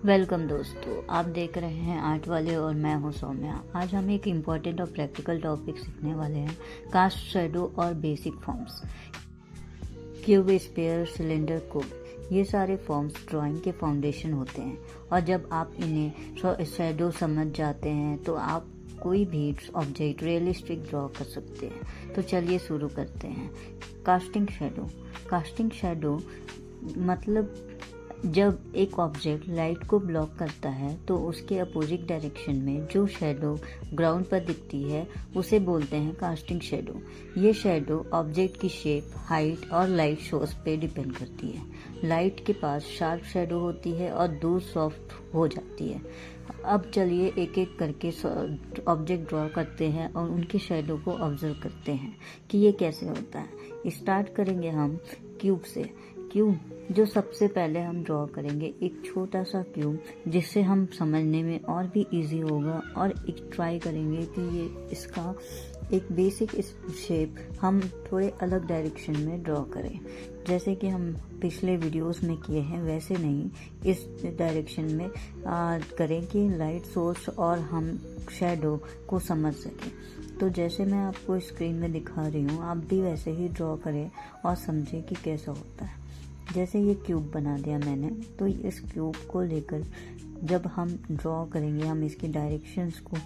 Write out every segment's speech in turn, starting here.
Welcome दोस्तों, आप देख रहे हैं आर्ट वाले और मैं हूं सौम्या। आज हम एक इम्पॉर्टेंट और प्रैक्टिकल टॉपिक सीखने वाले हैं, कास्ट, शैडो और basic forms. Cube, sphere, cylinder, cube, ये सारे फॉर्म्स ड्राइंग के फाउंडेशन होते हैं और जब आप इन्हें शैडो समझ जाते हैं तो आप कोई भी ऑब्जेक्ट रियलिस्टिक ड्रॉ कर सकते हैं। तो चलिए शुरू करते हैं। कास्टिंग शैडो मतलब जब एक ऑब्जेक्ट लाइट को ब्लॉक करता है तो उसके अपोजिट डायरेक्शन में जो शैडो ग्राउंड पर दिखती है उसे बोलते हैं कास्टिंग शैडो। ये शैडो ऑब्जेक्ट की शेप, हाइट और लाइट सोर्स पे डिपेंड करती है। लाइट के पास शार्प शैडो होती है और दूर सॉफ्ट हो जाती है। अब चलिए एक एक करके ऑब्जेक्ट ड्रॉ करते हैं और उनके शैडो को ऑब्जर्व करते हैं कि ये कैसे होता है। स्टार्ट करेंगे हम क्यूब से। क्यूब जो सबसे पहले हम ड्रॉ करेंगे, एक छोटा सा क्यूब जिससे हम समझने में और भी इजी होगा और एक ट्राई करेंगे कि ये इसका एक बेसिक शेप हम थोड़े अलग डायरेक्शन में ड्रॉ करें, जैसे कि हम पिछले वीडियोस में किए हैं वैसे नहीं, इस डायरेक्शन में करें कि लाइट सोर्स और हम शैडो को समझ सकें। तो जैसे मैं आपको स्क्रीन में दिखा रही हूँ, आप भी वैसे ही ड्रॉ करें और समझें कि कैसा होता है। जैसे ये क्यूब बना दिया मैंने, तो इस क्यूब को लेकर जब हम ड्रॉ करेंगे, हम इसकी डायरेक्शंस को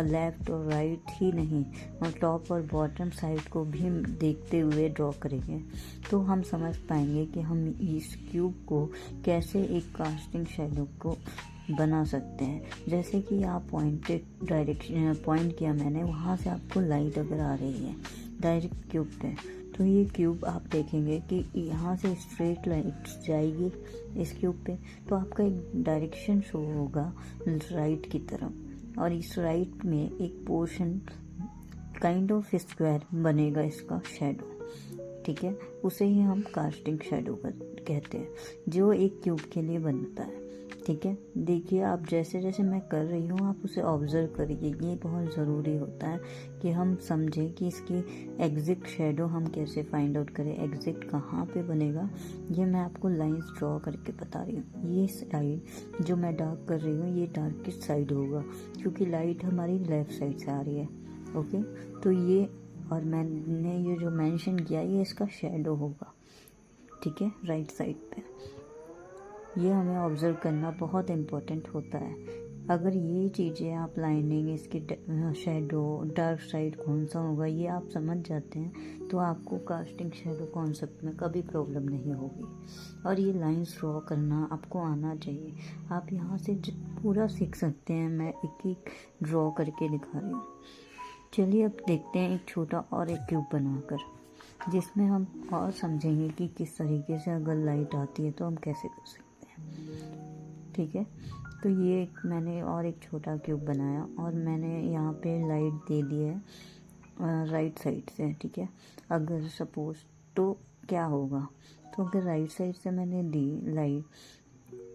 लेफ़्ट और राइट ही नहीं और टॉप और बॉटम साइड को भी देखते हुए ड्रॉ करेंगे तो हम समझ पाएंगे कि हम इस क्यूब को कैसे एक कास्टिंग शैडो को बना सकते हैं। जैसे कि आप पॉइंट किया मैंने, वहाँ से आपको लाइट अगर आ रही है डायरेक्ट क्यूब पे, तो ये क्यूब आप देखेंगे कि यहाँ से स्ट्रेट लाइट जाएगी इस क्यूब पे, तो आपका एक डायरेक्शन शो होगा राइट की तरफ और इस राइट में एक पोर्शन काइंड ऑफ स्क्वायर बनेगा इसका शैडो, ठीक है। उसे ही हम कास्टिंग शैडो कहते हैं, जो एक क्यूब के लिए बनता है, ठीक है। देखिए आप जैसे जैसे मैं कर रही हूँ आप उसे ऑब्जर्व करिए। ये बहुत ज़रूरी होता है कि हम समझें कि इसकी एग्जैक्ट शैडो हम कैसे फाइंड आउट करें, एग्जैक्ट कहाँ पे बनेगा। ये मैं आपको लाइंस ड्रॉ करके बता रही हूँ। ये साइड जो मैं डार्क कर रही हूँ ये डार्केस्ट साइड होगा क्योंकि लाइट हमारी लेफ़्ट साइड से आ रही है, ओके। तो ये और मैंने ये जो मेंशन किया ये इसका शैडो होगा, ठीक है, राइट साइड पे। ये हमें ऑब्ज़र्व करना बहुत इम्पोर्टेंट होता है। अगर ये चीज़ें आप लाइनिंग, इसकी शैडो, डार्क साइड कौन सा होगा ये आप समझ जाते हैं तो आपको कास्टिंग शैडो कॉन्सेप्ट में कभी प्रॉब्लम नहीं होगी। और ये लाइंस ड्रॉ करना आपको आना चाहिए। आप यहाँ से पूरा सीख सकते हैं। मैं एक एक ड्रॉ करके दिखा रही हूँ। चलिए अब देखते हैं एक छोटा और एक क्यूब बनाकर, जिसमें हम और समझेंगे कि किस तरीके से अगर लाइट आती है तो हम कैसे कर सकते हैं, ठीक है। तो ये मैंने और एक छोटा क्यूब बनाया और मैंने यहाँ पे लाइट दे दी है राइट साइड से, ठीक है। अगर सपोज तो क्या होगा, तो अगर राइट साइड से मैंने दी लाइट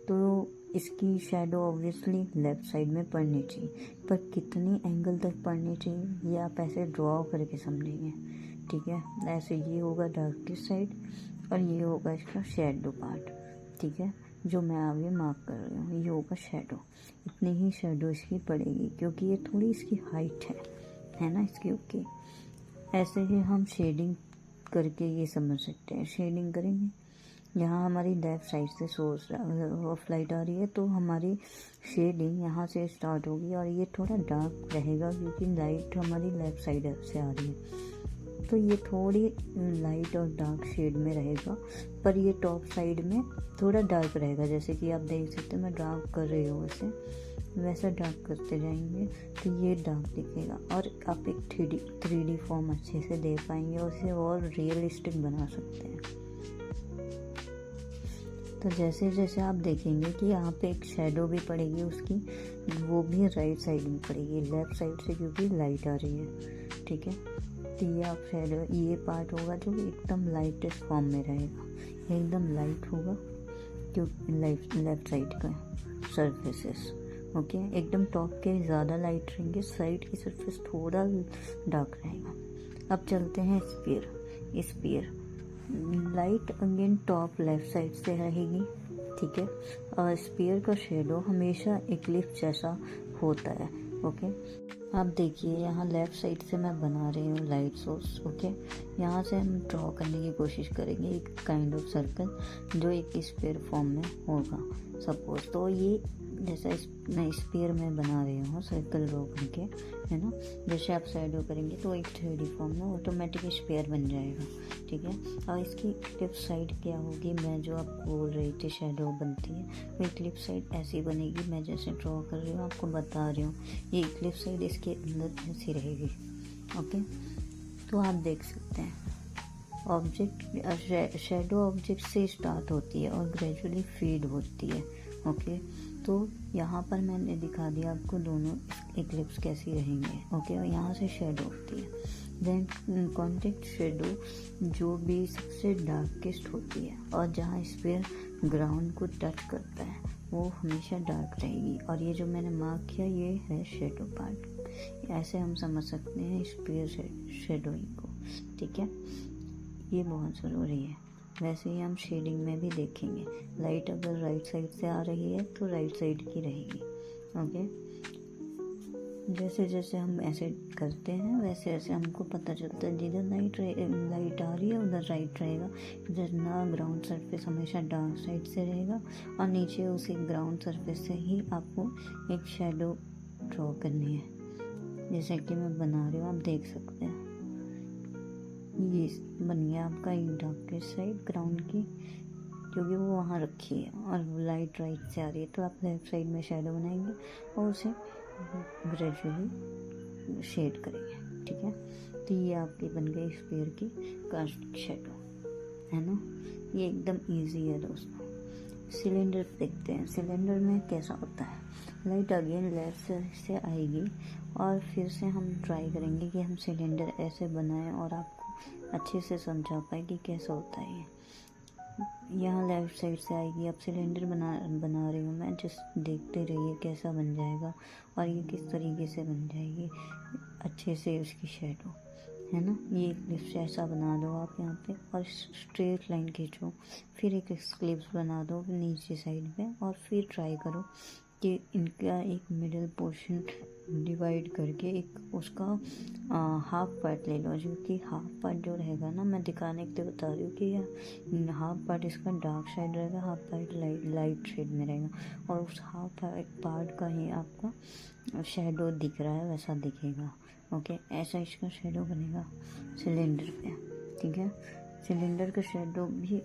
तो इसकी शैडो ऑब्वियसली लेफ़्ट साइड में पड़नी चाहिए, पर कितनी एंगल तक पड़नी चाहिए ये आप ऐसे ड्रॉ करके समझेंगे, ठीक है। ऐसे ये होगा डार्केस्ट साइड और ये होगा इसका शैडो पार्ट, ठीक है, जो मैं आगे मार्क कर रही हूँ। ये होगा शैडो, इतनी ही शैडो इसकी पड़ेगी क्योंकि ये थोड़ी इसकी हाइट है ना इसकी, ओके। ऐसे ही हम शेडिंग करके ये समझ सकते हैं। शेडिंग करेंगे, यहाँ हमारी लेफ़्ट साइड से सोर्स ऑफ लाइट आ रही है तो हमारी शेडिंग यहाँ से स्टार्ट होगी और ये थोड़ा डार्क रहेगा क्योंकि लाइट हमारी लेफ़्ट साइड से आ रही है, तो ये थोड़ी लाइट और डार्क शेड में रहेगा, पर ये टॉप साइड में थोड़ा डार्क रहेगा। जैसे कि आप देख सकते हैं मैं डार्क कर रही हूँ, वैसा डार्क करते जाएंगे तो ये डार्क दिखेगा और आप एक 3D फॉर्म अच्छे से दे पाएंगे और इसे और रियलिस्टिक बना सकते हैं। तो जैसे जैसे आप देखेंगे कि यहाँ पे एक शैडो भी पड़ेगी उसकी, वो भी राइट साइड में पड़ेगी, लेफ़्ट साइड से क्योंकि लाइट आ रही है, ठीक है। तो ये आप शैडो, ये पार्ट होगा जो एकदम लाइटेस्ट फॉर्म में रहेगा, एकदम लाइट होगा क्योंकि लेफ़्ट साइड का सरफेसेस, ओके। एकदम टॉप के ज़्यादा लाइट रहेंगे, साइड की सरफेस थोड़ा डार्क रहेगा। अब चलते हैं sphere. Light again top left side से रहेगी, ठीक है। स्फीयर का शेडो हमेशा इक्लिप्स जैसा होता है। ओके, आप देखिए यहाँ लेफ़्ट साइड से मैं बना रही हूँ लाइट सोर्स। ओके, यहाँ से हम ड्रॉ करने की कोशिश करेंगे एक काइंड ऑफ सर्कल जो एक स्फीयर फॉर्म में होगा सपोज। तो ये जैसा मैं स्फीयर में बना रही हूँ सर्कल ड्रॉ करके, है ना। जैसे आप शैडो करेंगे तो एक 3D फॉर्म में ऑटोमेटिक स्फीयर बन जाएगा, ठीक है। और इसकी क्लिप साइड क्या होगी, मैं जो आपको बोल रही थी शैडो बनती है वो क्लिप साइड ऐसी बनेगी। मैं जैसे ड्रॉ कर रही हूँ आपको बता रही हूँ, ये क्लिप साइड इसके अंदर ऐसी रहेगी। ओके, तो आप देख सकते हैं ऑब्जेक्ट शैडो ऑब्जेक्ट से स्टार्ट होती है और ग्रेजुअली फीड होती है। ओके, तो यहाँ पर मैंने दिखा दिया आपको दोनों इक्लिप्स कैसी रहेंगे। ओके, और यहाँ से शेडो होती है। देन कॉन्टेक्ट शेडो जो भी सबसे डार्केस्ट होती है और जहाँ स्फीयर ग्राउंड को टच करता है वो हमेशा डार्क रहेगी। और ये जो मैंने मार्क किया ये है शेडो पार्ट। ऐसे हम समझ सकते हैं स्फीयर शेडोइंग को, ठीक है। ये बहुत ज़रूरी है। वैसे ही हम शेडिंग में भी देखेंगे, लाइट अगर राइट साइड से आ रही है तो राइट साइड की रहेगी। ओके, जैसे जैसे हम ऐसे करते हैं वैसे वैसे हमको पता चलता है जिधर लाइट आ रही है उधर राइट रहेगा। इधर ना ग्राउंड सरफेस हमेशा डार्क साइड से रहेगा और नीचे उसी ग्राउंड सरफेस से ही आपको एक शेडो ड्रॉ करनी है। जैसे कि मैं बना रही हूँ, आप देख सकते हैं ये बन गया आपका एक डार्केस्ट साइड ग्राउंड की, क्योंकि वो वहाँ रखी है और लाइट राइट से आ रही है। तो आप लेफ्ट साइड में शेडो बनाएंगे और उसे ग्रेजुअली शेड करेंगे, ठीक है। तो ये आपकी बन गई स्फीयर की कास्टिक शेडो, है ना। ये एकदम इजी है दोस्तों। सिलेंडर देखते हैं, सिलेंडर में कैसा होता है। लाइट अगेन लेफ्ट साइड से आएगी और फिर से हम ट्राई करेंगे कि हम सिलेंडर ऐसे बनाएं और आपको अच्छे से समझा पाए कि कैसा होता है ये। यहाँ लेफ्ट साइड से आएगी। अब सिलेंडर बना रही हूँ मैं, जस्ट देखते रहिए कैसा बन जाएगा और ये किस तरीके से बन जाएगी अच्छे से उसकी शेडो, है ना। ये क्लिप्स ऐसा बना दो आप यहाँ पे और स्ट्रेट लाइन खींचो, फिर एक क्लिप्स बना दो नीचे साइड पे और फिर ट्राई करो कि इनका एक मिडिल पोर्शन डिवाइड करके एक उसका हाफ पार्ट ले लो, जो कि हाफ पार्ट जो रहेगा ना, मैं दिखाने के लिए बता रही हूँ कि यह हाफ पार्ट इसका डार्क साइड रहेगा, हाफ पार्ट लाइट शेड में रहेगा और उस हाफ पार्ट का ही आपका शेडो दिख रहा है वैसा दिखेगा। ओके, ऐसा इसका शेडो बनेगा सिलेंडर पे, ठीक है। सिलेंडर का शेडो भी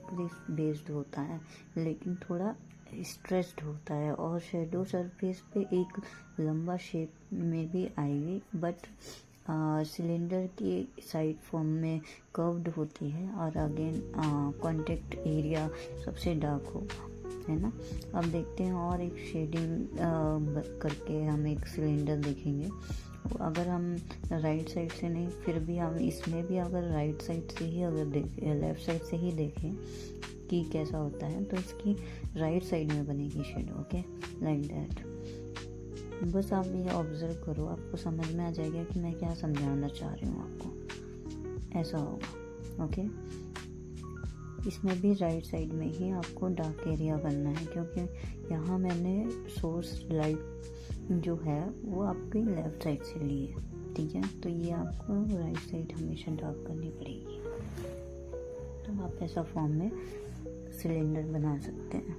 बेस्ड होता है लेकिन थोड़ा स्ट्रेच्ड होता है और शेडो सरफेस पे एक लंबा शेप में भी आएगी, बट सिलेंडर की साइड फॉर्म में कर्व्ड होती है और अगेन कॉन्टेक्ट एरिया सबसे डार्क होगा, है ना। अब देखते हैं और एक शेडिंग करके हम एक सिलेंडर देखेंगे। अगर हम राइट साइड से नहीं, फिर भी हम इसमें भी अगर राइट साइड से ही अगर देखें, लेफ्ट साइड से ही देखें कि कैसा होता है, तो इसकी राइट साइड में बनेगी शेडो। Okay, like that. बस आप ये ऑब्जर्व करो, आपको समझ में आ जाएगा कि मैं क्या समझाना चाह रही हूँ आपको। ऐसा होगा। ओके, इसमें भी राइट साइड में ही आपको डार्क एरिया करना है, क्योंकि यहाँ मैंने सोर्स लाइट जो है वो आपकी लेफ्ट साइड से ली है, ठीक है। तो ये आपको राइट साइड हमेशा डार्क करनी पड़ेगी। तो आप ऐसा फॉर्म में सिलेंडर बना सकते हैं।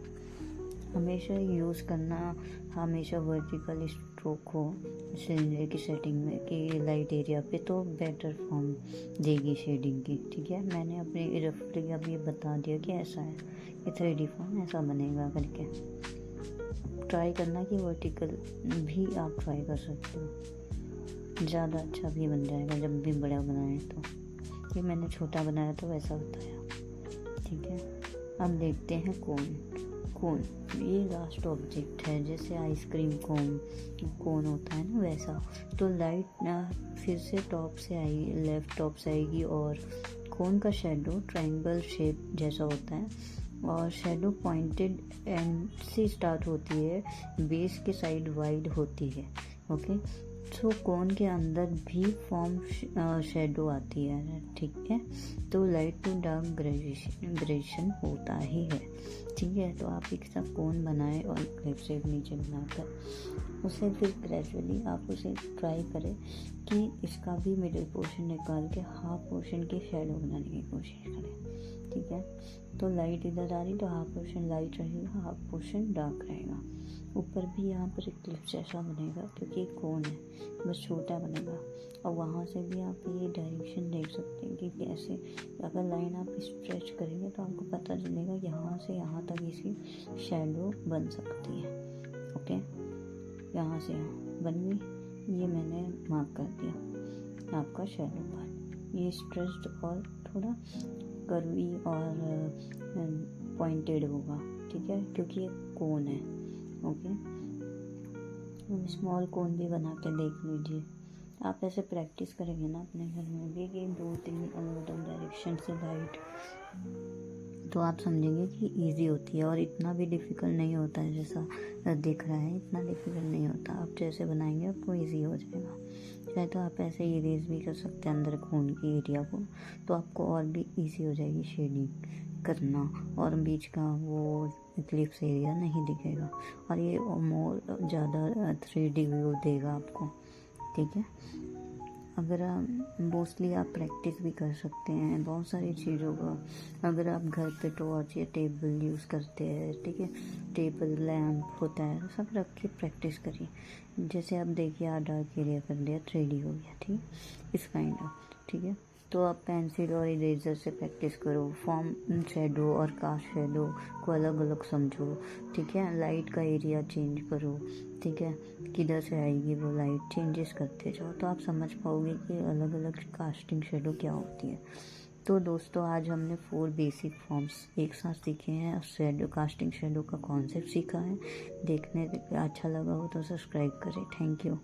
हमेशा यूज़ करना, हमेशा वर्टिकल स्ट्रोक हो सिलेंडर की सेटिंग में कि लाइट एरिया पे, तो बेटर फॉर्म देगी शेडिंग की, ठीक है। मैंने अपने रफली अब ये बता दिया कि ऐसा है, ये 3D फॉर्म ऐसा बनेगा करके। ट्राई करना कि वर्टिकल भी आप ट्राई कर सकते हो, ज़्यादा अच्छा भी बन जाएगा जब भी बड़ा बनाए। तो ये मैंने छोटा बनाया तो वैसा बताया, ठीक है। अब देखते हैं कोन। ये लास्ट ऑब्जेक्ट है, जैसे आइसक्रीम कोन होता है ना वैसा। तो लाइट फिर से टॉप से आएगी, लेफ्ट टॉप से आएगी और कोन का शेडो ट्रायंगल शेप जैसा होता है और शेडो पॉइंटेड एंड से स्टार्ट होती है, बेस के साइड वाइड होती है। ओके, तो कोन के अंदर भी फॉर्म शेडो आती है, ठीक है। तो लाइट टू डार्क ग्रेडेशन होता ही है, ठीक है। तो आप एक सा कोन बनाएं और क्लिप से नीचे बनाकर उसे फिर ग्रेजुअली आप उसे ट्राई करें कि इसका भी मिडिल पोर्शन निकाल के हाफ पोर्शन की शेडो बनाने की कोशिश करें, ठीक है। तो लाइट इधर आ रही तो हाफ पोर्शन लाइट रहेगा, हाफ पोर्शन डार्क रहेगा। ऊपर भी यहाँ पर एक क्लिप्स जैसा बनेगा क्योंकि एक कोन है, बस छोटा बनेगा। और वहाँ से भी आप ये डायरेक्शन देख सकते हैं कि कैसे अगर लाइन आप स्ट्रेच करेंगे तो आपको पता चलेगा यहाँ से यहाँ तक इसकी शैडो बन सकती है। ओके, यहाँ से यहाँ बन गई, ये मैंने मार्क कर दिया आपका शैडो पार्ट। ये स्ट्रेच्ड और थोड़ा कर्वी और पॉइंटेड होगा, ठीक है, क्योंकि ये कोन है। ओके, स्मॉल कोन भी बना के देख लीजिए। आप ऐसे प्रैक्टिस करेंगे ना अपने घर में भी कि 2-3 अलग अलग डायरेक्शन से लाइट, तो आप समझेंगे कि इजी होती है और इतना भी डिफ़िकल्ट नहीं होता है जैसा दिख रहा है। इतना डिफ़िकल्ट नहीं होता, आप जैसे बनाएंगे आपको इजी हो जाएगा। चाहे तो आप ऐसे इरेज भी कर सकते हैं अंदर खून की एरिया को, तो आपको और भी इजी हो जाएगी शेडिंग करना और बीच का वो क्लिप्स एरिया नहीं दिखेगा और ये मोर ज़्यादा 3D व्यू देगा आपको, ठीक है। अगर मोस्टली आप प्रैक्टिस भी कर सकते हैं बहुत सारी चीज़ों का। अगर आप घर पे टॉर्च या टेबल यूज़ करते हैं, ठीक है, टेबल लैम्प होता है, सब रख के प्रैक्टिस करिए। जैसे आप देखिए डार्क एरिया कर लिया, 3D हो गया, ठीक, इस काइंड ऑफ, ठीक है। तो आप पेंसिल और इरेजर से प्रैक्टिस करो, फॉर्म शेडो और कास्ट शेडो को अलग अलग समझो, ठीक है। लाइट का एरिया चेंज करो, ठीक है, किधर से आएगी वो लाइट, चेंजेस करते जाओ तो आप समझ पाओगे कि अलग अलग कास्टिंग शेडो क्या होती है। तो दोस्तों आज हमने 4 बेसिक फॉर्म्स एक साथ सीखे हैं, शेडो कास्टिंग शेडो का कॉन्सेप्ट सीखा है। देखने अच्छा लगा हो तो सब्सक्राइब करें। Thank you.